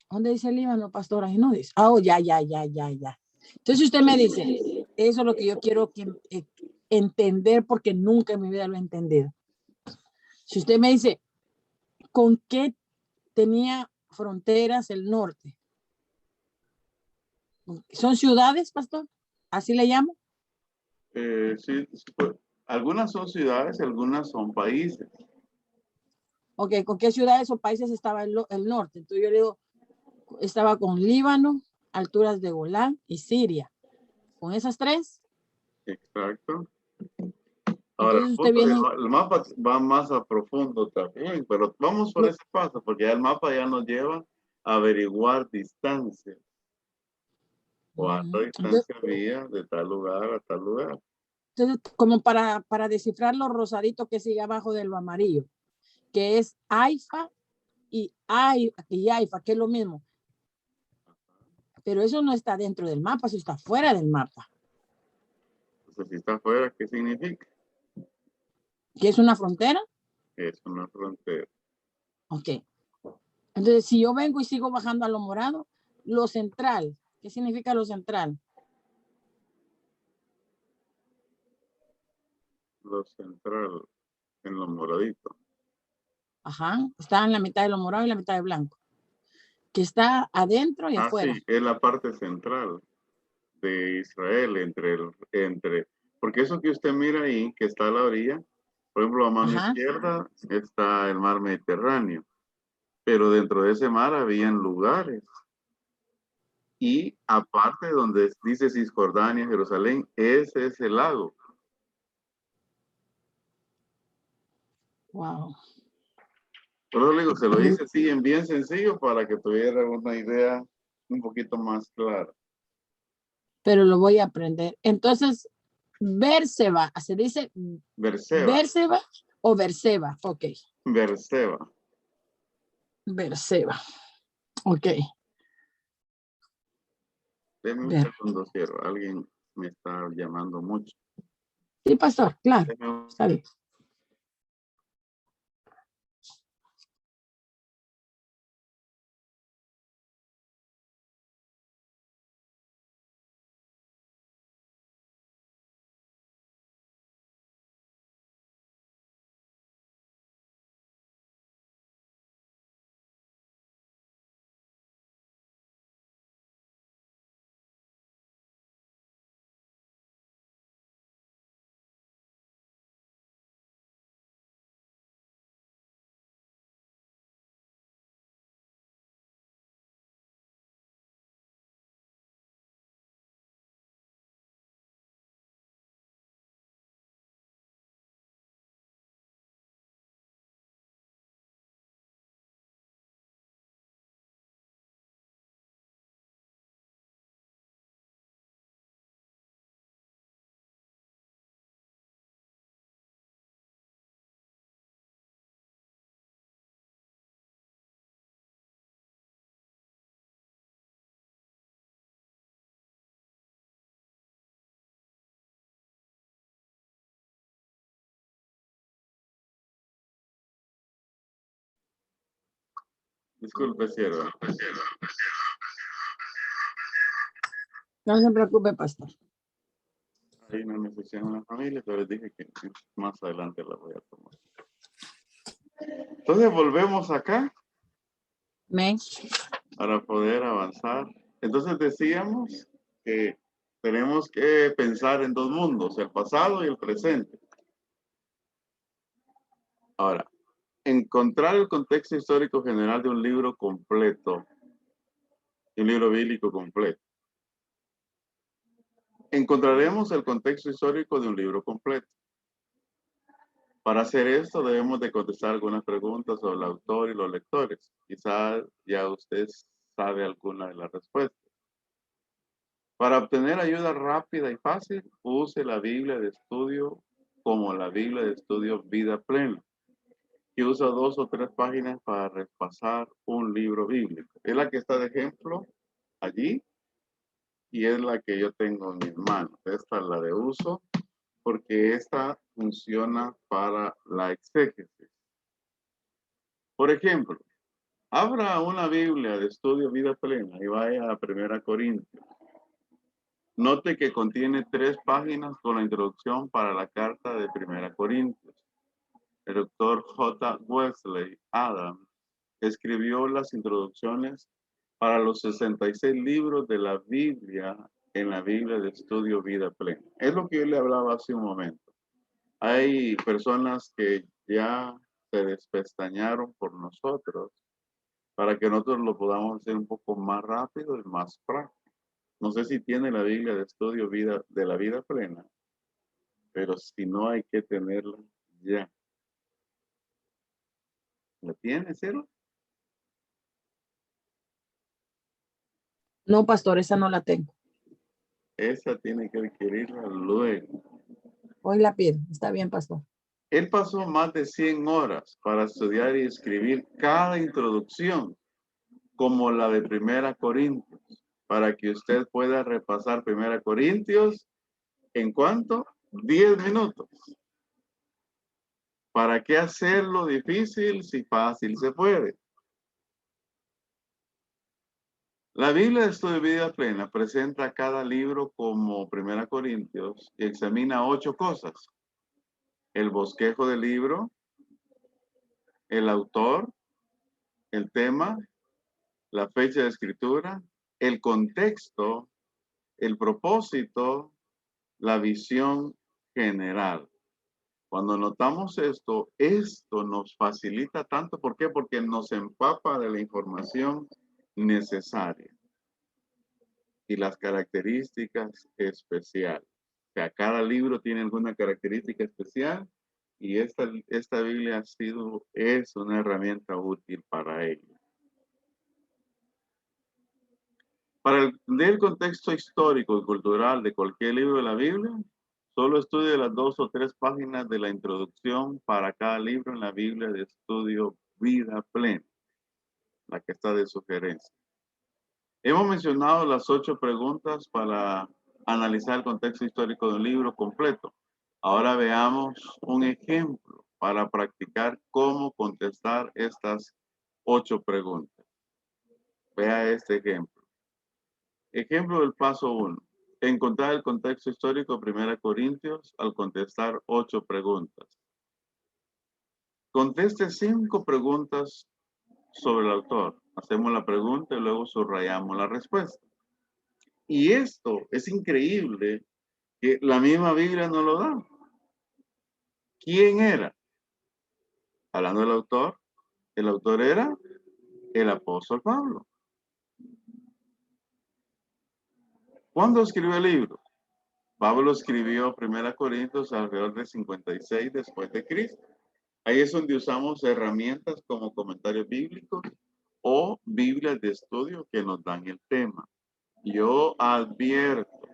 ¿Dónde dice el Líbano, pastor? Ahí no dice. Oh, ya. Entonces usted me dice, eso es lo que yo quiero entender porque nunca en mi vida lo he entendido. Si usted me dice, ¿con qué tenía fronteras el norte? ¿Son ciudades, pastor? ¿Así le llamo? Sí, pues, algunas son ciudades y algunas son países. Ok, ¿con qué ciudades o países estaba el norte? Entonces yo le digo, estaba con Líbano, alturas de Golán y Siria. Con esas tres. Exacto. Ahora, Entonces usted viene. el mapa va más a profundo también, pero vamos por ese paso, porque ya el mapa ya nos lleva a averiguar distancias. ¿Cuánta distancia había de tal lugar a tal lugar? Entonces, como para descifrar lo rosadito que sigue abajo de lo amarillo, que es Haifa y Haifa, que es lo mismo. Pero eso no está dentro del mapa, eso está fuera del mapa. Entonces, si está afuera, ¿qué significa? ¿Que es una frontera? Es una frontera. Ok. Entonces, si yo vengo y sigo bajando a lo morado, lo central, ¿qué significa lo central? Lo central, en lo moradito. Ajá, está en la mitad de lo morado y la mitad de blanco. Que está adentro y afuera. Sí, es la parte central de Israel, porque eso que usted mira ahí, que está a la orilla, por ejemplo, a mano izquierda está el mar Mediterráneo, pero dentro de ese mar habían lugares. Y aparte donde dice Cisjordania, Jerusalén, ese es el lago. Wow. Por eso le digo, se lo hice así en bien sencillo para que tuviera una idea un poquito más clara. Pero lo voy a aprender. Entonces, Berseba, se dice Berseba o Berseba. Ok. Berseba. Berseba. Ok. Deme un segundo, cierro. Alguien me está llamando mucho. Sí, pastor, claro. Está bien. Disculpe, cierro. No se preocupe, pastor. Hay una necesidad en la familia, pero les dije que más adelante la voy a tomar. Entonces volvemos acá. Amén. Para poder avanzar. Entonces decíamos que tenemos que pensar en dos mundos, el pasado y el presente. Ahora, encontrar el contexto histórico general de un libro completo, de un libro bíblico completo. Encontraremos el contexto histórico de un libro completo. Para hacer esto debemos de contestar algunas preguntas sobre el autor y los lectores. Quizás ya usted sabe alguna de las respuestas. Para obtener ayuda rápida y fácil, use la Biblia de estudio como la Biblia de estudio Vida Plena, que usa 2 o 3 páginas para repasar un libro bíblico. Es la que está de ejemplo allí y es la que yo tengo en mis manos. Esta es la de uso porque esta funciona para la exégesis. Por ejemplo, abra una Biblia de estudio Vida Plena y vaya a 1 Corintios. Note que contiene 3 páginas con la introducción para la carta de 1 Corintios. El doctor J. Wesley Adams escribió las introducciones para los 66 libros de la Biblia en la Biblia de Estudio Vida Plena. Es lo que yo le hablaba hace un momento. Hay personas que ya se despestañaron por nosotros para que nosotros lo podamos hacer un poco más rápido y más práctico. No sé si tiene la Biblia de estudio de la vida plena, pero si no hay que tenerla ya. ¿La tiene, cero? No, pastor, esa no la tengo. Esa tiene que adquirirla luego. Hoy la pido. Está bien, pastor. Él pasó más de 100 horas para estudiar y escribir cada introducción, como la de Primera Corintios, para que usted pueda repasar Primera Corintios, ¿en cuánto? 10 minutos. ¿Para qué hacerlo difícil si fácil se puede? La Biblia de Estudio de Vida Plena presenta cada libro como Primera Corintios y examina 8 cosas: el bosquejo del libro, el autor, el tema, la fecha de escritura, el contexto, el propósito, la visión general. Cuando notamos esto nos facilita tanto. ¿Por qué? Porque nos empapa de la información necesaria y las características especiales. O sea, cada libro tiene alguna característica especial y esta Biblia es una herramienta útil para ello. Para entender el contexto histórico y cultural de cualquier libro de la Biblia, solo estudie las 2 o 3 páginas de la introducción para cada libro en la Biblia de estudio Vida Plena, la que está de sugerencia. Hemos mencionado las 8 preguntas para analizar el contexto histórico de un libro completo. Ahora veamos un ejemplo para practicar cómo contestar estas 8 preguntas. Vea este ejemplo. Ejemplo del paso 1. Encontrar el contexto histórico de 1 Corintios al contestar 8 preguntas. Conteste 5 preguntas sobre el autor. Hacemos la pregunta y luego subrayamos la respuesta. Y esto es increíble que la misma Biblia nos lo da. ¿Quién era? Hablando del autor, el autor era el apóstol Pablo. ¿Cuándo escribió el libro? Pablo escribió 1 Corintios alrededor de 56 después de Cristo. Ahí es donde usamos herramientas como comentarios bíblicos o Biblias de estudio que nos dan el tema. Yo advierto,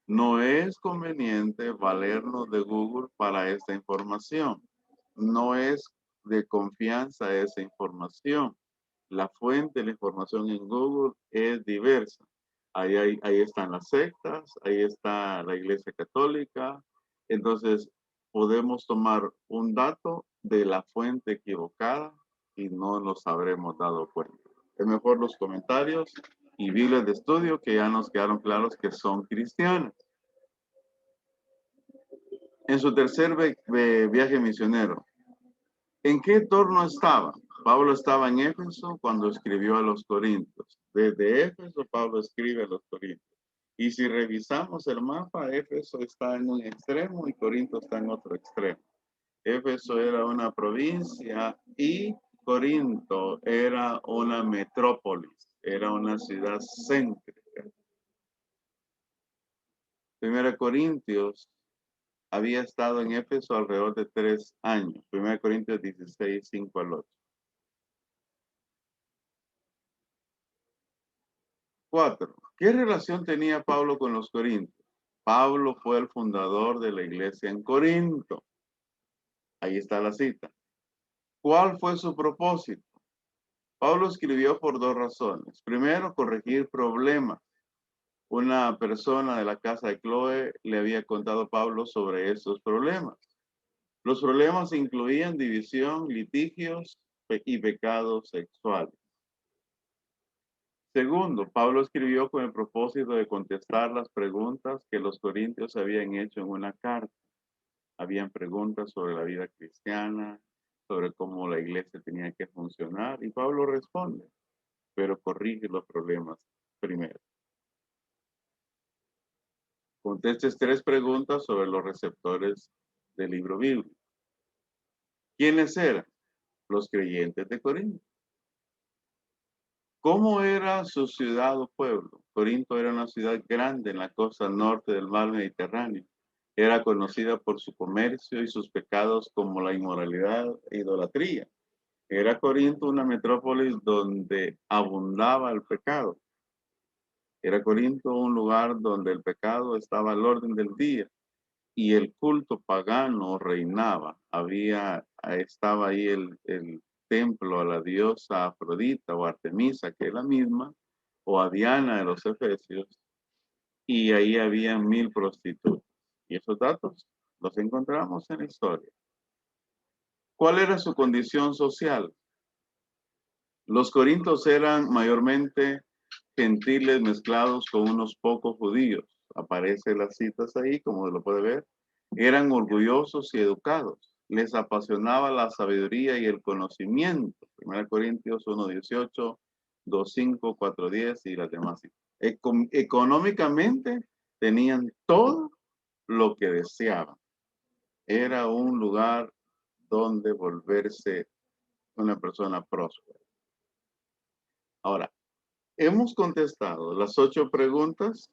no es conveniente valernos de Google para esta información. No es de confianza esa información. La fuente de la información en Google es diversa. Ahí están las sectas, ahí está la Iglesia Católica. Entonces, podemos tomar un dato de la fuente equivocada y no nos habremos dado cuenta. Es mejor los comentarios y Biblias de estudio que ya nos quedaron claros que son cristianos. En su tercer viaje misionero, ¿en qué entorno estaba? Pablo estaba en Éfeso cuando escribió a los Corintios. Desde Éfeso, Pablo escribe a los Corintios. Y si revisamos el mapa, Éfeso está en un extremo y Corinto está en otro extremo. Éfeso era una provincia y Corinto era una metrópolis, era una ciudad céntrica. 1 Corintios había estado en Éfeso alrededor de 3 años. 1 Corintios 16, 5 al 8. 4. ¿Qué relación tenía Pablo con los corintios? Pablo fue el fundador de la iglesia en Corinto. Ahí está la cita. ¿Cuál fue su propósito? Pablo escribió por 2 razones. Primero, corregir problemas. Una persona de la casa de Chloe le había contado a Pablo sobre esos problemas. Los problemas incluían división, litigios y pecados sexuales. Segundo, Pablo escribió con el propósito de contestar las preguntas que los corintios habían hecho en una carta. Habían preguntas sobre la vida cristiana, sobre cómo la iglesia tenía que funcionar, y Pablo responde, pero corrige los problemas primero. Contestes 3 preguntas sobre los receptores del libro bíblico. ¿Quiénes eran? Los creyentes de Corinto. ¿Cómo era su ciudad o pueblo? Corinto era una ciudad grande en la costa norte del mar Mediterráneo. Era conocida por su comercio y sus pecados como la inmoralidad e idolatría. Era Corinto una metrópolis donde abundaba el pecado. Era Corinto un lugar donde el pecado estaba al orden del día y el culto pagano reinaba. Estaba ahí el templo a la diosa Afrodita o Artemisa, que es la misma, o a Diana de los Efesios, y ahí había 1000 prostitutas. Y esos datos los encontramos en la historia. ¿Cuál era su condición social? Los corintios eran mayormente gentiles mezclados con unos pocos judíos. Aparecen las citas ahí, como lo puede ver. Eran orgullosos y educados. Les apasionaba la sabiduría y el conocimiento. 1 Corintios 1:18, 2:5, 4:10 y las demás. Económicamente tenían todo lo que deseaban. Era un lugar donde volverse una persona próspera. Ahora, hemos contestado las 8 preguntas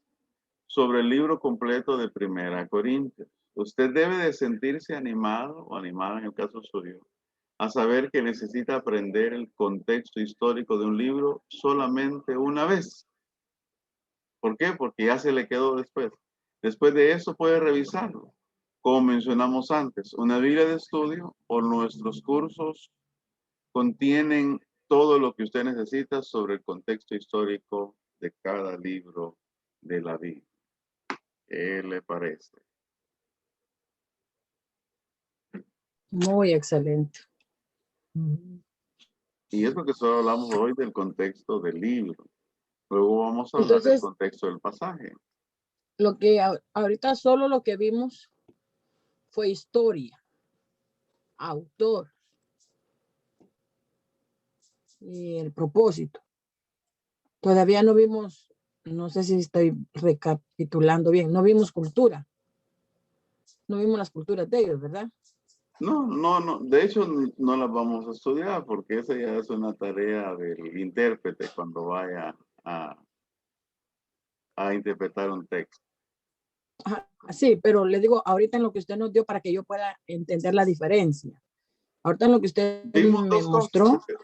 sobre el libro completo de 1 Corintios. Usted debe de sentirse animado o animada en el caso suyo a saber que necesita aprender el contexto histórico de un libro solamente una vez. ¿Por qué? Porque ya se le quedó después. Después de eso puede revisarlo. Como mencionamos antes, una Biblia de estudio o nuestros cursos contienen todo lo que usted necesita sobre el contexto histórico de cada libro de la Biblia. ¿Qué le parece? Muy excelente. Y es porque solo hablamos hoy del contexto del libro. Luego vamos a hablar del Entonces, contexto del pasaje. lo que ahorita solo lo que vimos fue historia, autor y el propósito. Todavía no vimos, no sé si estoy recapitulando bien, no vimos cultura. No vimos las culturas de ellos, ¿verdad? No. De hecho, no las vamos a estudiar porque esa ya es una tarea del intérprete cuando vaya a interpretar un texto. Ajá, sí, pero le digo, ahorita en lo que usted nos dio para que yo pueda entender la diferencia. Ahorita en lo que usted Vimos me 2 mostró. cosas,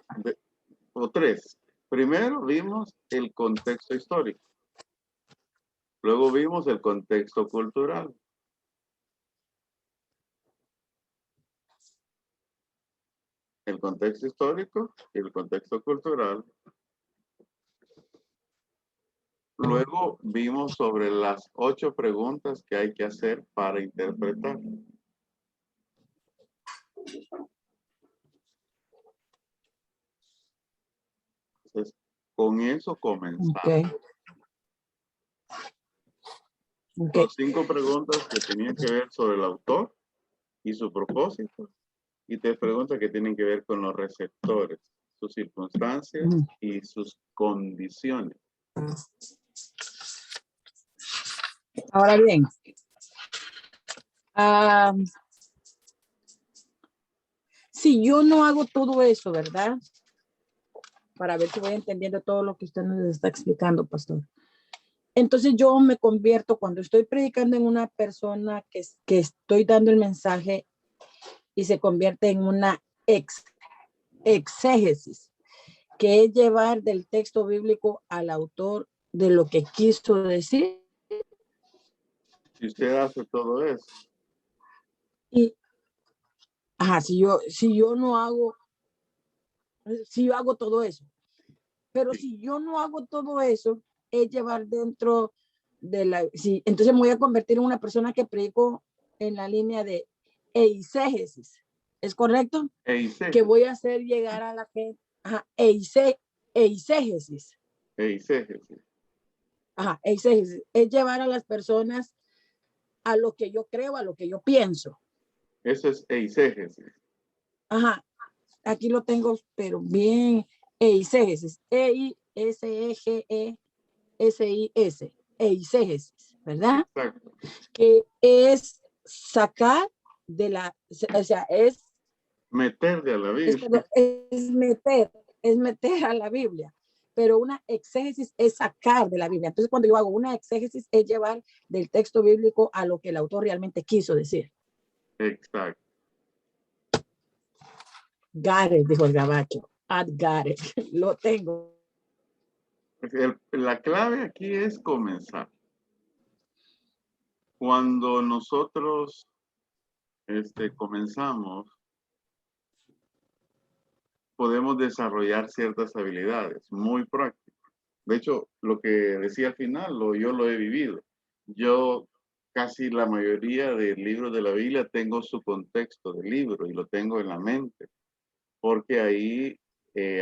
o 3. Primero vimos el contexto histórico. Luego vimos el contexto cultural. El contexto histórico y el contexto cultural. Luego vimos sobre las 8 preguntas que hay que hacer para interpretar. Entonces, con eso comenzamos. Okay. Son 5 preguntas que tenían que ver sobre el autor y su propósito. Y 3 preguntas que tienen que ver con los receptores, sus circunstancias y sus condiciones. Ahora bien, si yo no hago todo eso, ¿verdad? Para ver si voy entendiendo todo lo que usted nos está explicando, pastor. Entonces yo me convierto, cuando estoy predicando en una persona que estoy dando el mensaje y se convierte en una exégesis, que es llevar del texto bíblico al autor de lo que quiso decir. Si usted hace todo eso. Y, si yo no hago, si yo hago todo eso, pero sí. Si yo no hago todo eso, es llevar dentro de la, sí, entonces me voy a convertir en una persona que predico en la línea de eisegesis, ¿es correcto? Eisegesis. Que voy a hacer llegar a la gente, eisegesis. Eisegesis. Eisegesis, es llevar a las personas a lo que yo creo, a lo que yo pienso. Eso es eisegesis. Aquí lo tengo, pero bien, eisegesis, eisegesis, eisegesis, ¿verdad? Exacto. Que es sacar de la, o sea, meter de la Biblia. Es meter a la Biblia. pero una exégesis es sacar de la Biblia. Entonces, cuando yo hago una exégesis, es llevar del texto bíblico a lo que el autor realmente quiso decir. Exacto. Got it, dijo el gabacho. I got it. Lo tengo. La clave aquí es comenzar. Cuando nosotros comenzamos, podemos desarrollar ciertas habilidades muy prácticas. De hecho, lo que decía al final, yo lo he vivido. Yo casi la mayoría de libros de la Biblia tengo su contexto del libro y lo tengo en la mente, porque ahí,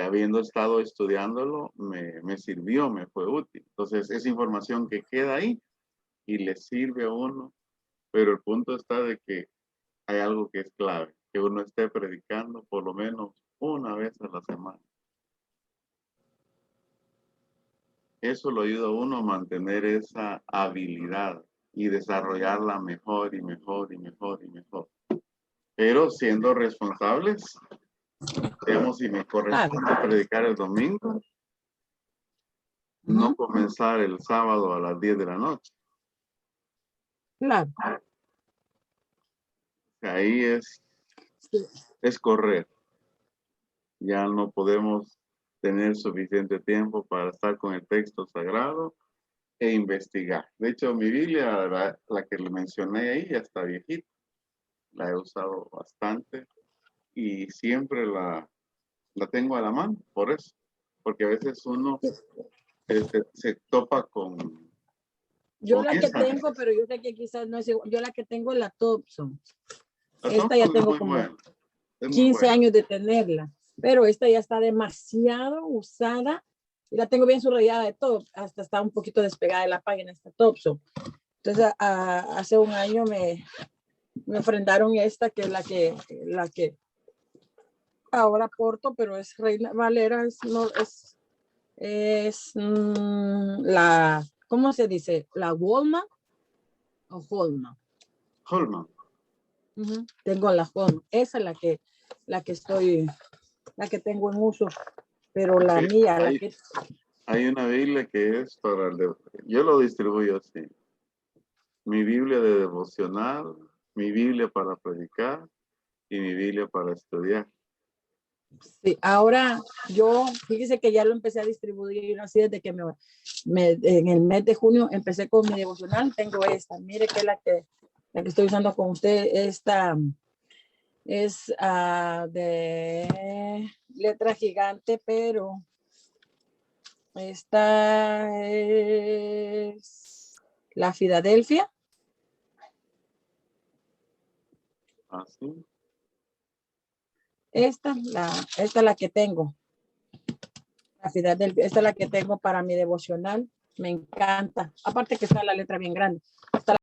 habiendo estado estudiándolo, me sirvió, me fue útil. Entonces, es información que queda ahí y le sirve a uno, pero el punto está de que hay algo que es clave, que uno esté predicando por lo menos una vez a la semana. Eso lo ayuda a uno a mantener esa habilidad y desarrollarla mejor y mejor y mejor y mejor. Pero siendo responsables, digamos, si me corresponde predicar el domingo, no comenzar el sábado a las 10 de la noche. Claro. Ahí es correr. Ya no podemos tener suficiente tiempo para estar con el texto sagrado e investigar. De hecho, mi Biblia, la que le mencioné ahí, ya está viejita. La he usado bastante y siempre la tengo a la mano, por eso. Porque a veces uno se topa con... Yo la que tengo, pero yo sé que quizás no es igual. Yo la que tengo es la Thompson. Esta ya tengo como 15 años de tenerla, pero esta ya está demasiado usada y la tengo bien subrayada de todo, hasta está un poquito despegada de la página esta Thompson. Entonces, hace un año me ofrendaron esta, que es la que ahora porto, pero es Reina Valera, la, ¿cómo se dice? ¿La Walmart o Holman? Holman. Tengo la Holman. Esa es la que tengo en uso, pero la mía, hay una Biblia que es para yo lo distribuyo así. Mi Biblia de devocional, mi Biblia para predicar y mi Biblia para estudiar. Sí, ahora fíjese que ya lo empecé a distribuir así desde que en el mes de junio empecé con mi devocional. Tengo esta, mire que es la que estoy usando con usted. Esta es de letra gigante, pero esta es la Filadelfia. ¿Así? Esta es la que tengo. La Filadelfia, esta es la que tengo para mi devocional. Me encanta. Aparte que está la letra bien grande.